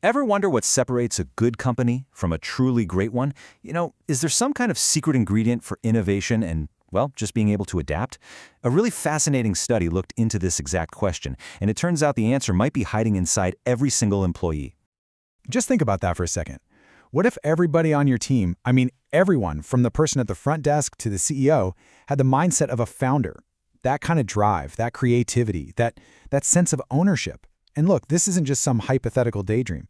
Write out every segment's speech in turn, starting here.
Ever wonder what separates a good company from a truly great one? Is there some kind of secret ingredient for innovation and, well, just being able to adapt? A really fascinating study looked into this exact question, and it turns out the answer might be hiding inside every single employee. Just think about that for a second. What if everybody on your team, I mean everyone from the person at the front desk to the CEO, had the mindset of a founder? That kind of drive, that creativity, that sense of ownership. And look, this isn't just some hypothetical daydream.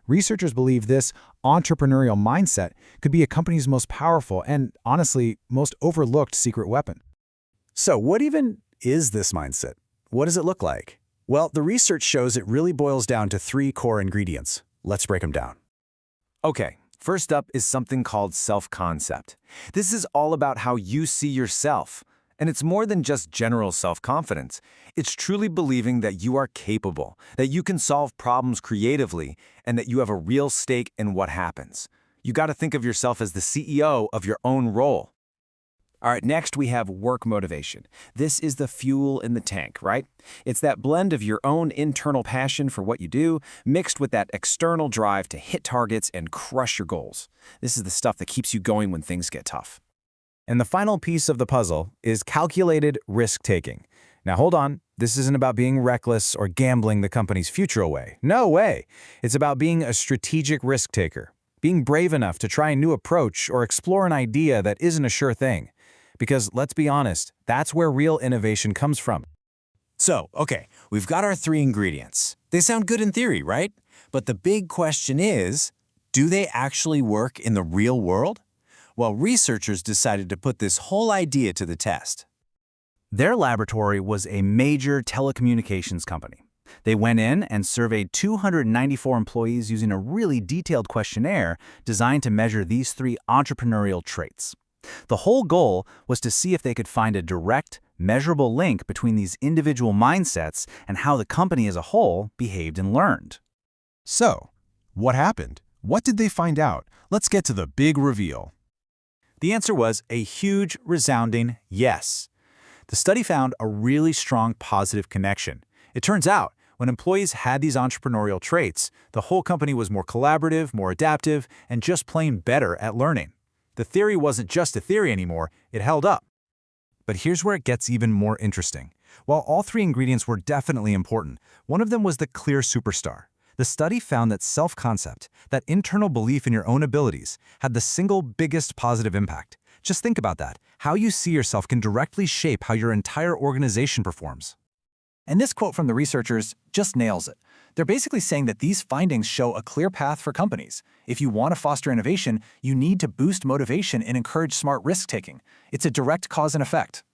Researchers believe this entrepreneurial mindset could be a company's most powerful and, honestly, most overlooked secret weapon. So what even is this mindset? What does it look like? Well, the research shows it really boils down to 3 core ingredients. Let's break them down. Okay, first up is something called self-concept. This is all about how you see yourself. And it's more than just general self-confidence. It's truly believing that you are capable, that you can solve problems creatively, and that you have a real stake in what happens. You got to think of yourself as the CEO of your own role. All right, next we have work motivation. This is the fuel in the tank, right? It's that blend of your own internal passion for what you do, mixed with that external drive to hit targets and crush your goals. This is the stuff that keeps you going when things get tough. And the final piece of the puzzle is calculated risk-taking. Now hold on, this isn't about being reckless or gambling the company's future away. No way! It's about being a strategic risk-taker, being brave enough to try a new approach or explore an idea that isn't a sure thing. Because let's be honest, that's where real innovation comes from. So, okay, we've got our 3 ingredients. They sound good in theory, right? But the big question is, do they actually work in the real world? Well, researchers decided to put this whole idea to the test. Their laboratory was a major telecommunications company. They went in and surveyed 294 employees using a really detailed questionnaire designed to measure these 3 entrepreneurial traits. The whole goal was to see if they could find a direct, measurable link between these individual mindsets and how the company as a whole behaved and learned. So, what happened? What did they find out? Let's get to the big reveal. The answer was a huge, resounding yes. The study found a really strong positive connection. It turns out, when employees had these entrepreneurial traits, the whole company was more collaborative, more adaptive, and just plain better at learning. The theory wasn't just a theory anymore, it held up. But here's where it gets even more interesting. While all 3 ingredients were definitely important, one of them was the clear superstar. The study found that self-concept, that internal belief in your own abilities, had the single biggest positive impact. Just think about that. How you see yourself can directly shape how your entire organization performs. And this quote from the researchers just nails it. They're basically saying that these findings show a clear path for companies. If you want to foster innovation, you need to boost motivation and encourage smart risk-taking. It's a direct cause and effect.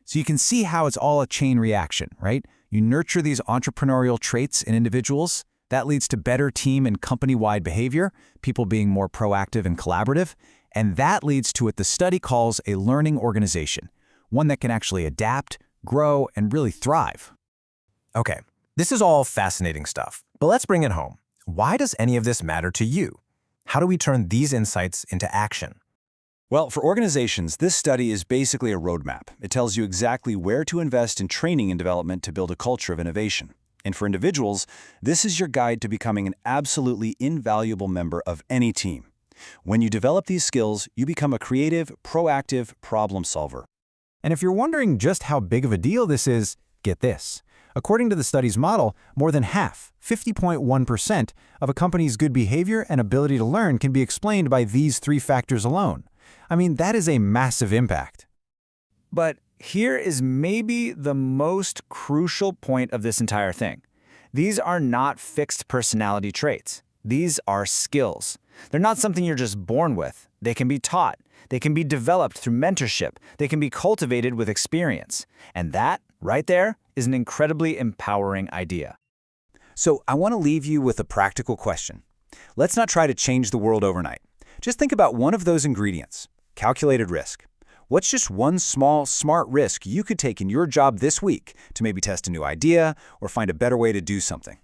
So you can see how it's all a chain reaction, right? You nurture these entrepreneurial traits in individuals. That leads to better team and company-wide behavior, people being more proactive and collaborative, and that leads to what the study calls a learning organization, one that can actually adapt, grow, and really thrive. Okay, this is all fascinating stuff, but let's bring it home. Why does any of this matter to you? How do we turn these insights into action? Well, for organizations, this study is basically a roadmap. It tells you exactly where to invest in training and development to build a culture of innovation. And for individuals, this is your guide to becoming an absolutely invaluable member of any team. When you develop these skills, you become a creative, proactive problem solver. And if you're wondering just how big of a deal this is, get this. According to the study's model, more than half, 50.1%, of a company's good behavior and ability to learn can be explained by these 3 factors alone. I mean, that is a massive impact. But here is maybe the most crucial point of this entire thing. These are not fixed personality traits. These are skills. They're not something you're just born with. They can be taught. They can be developed through mentorship. They can be cultivated with experience. And that, right there, is an incredibly empowering idea. So I want to leave you with a practical question. Let's not try to change the world overnight. Just think about one of those ingredients, calculated risk. What's just one small, smart risk you could take in your job this week to maybe test a new idea or find a better way to do something?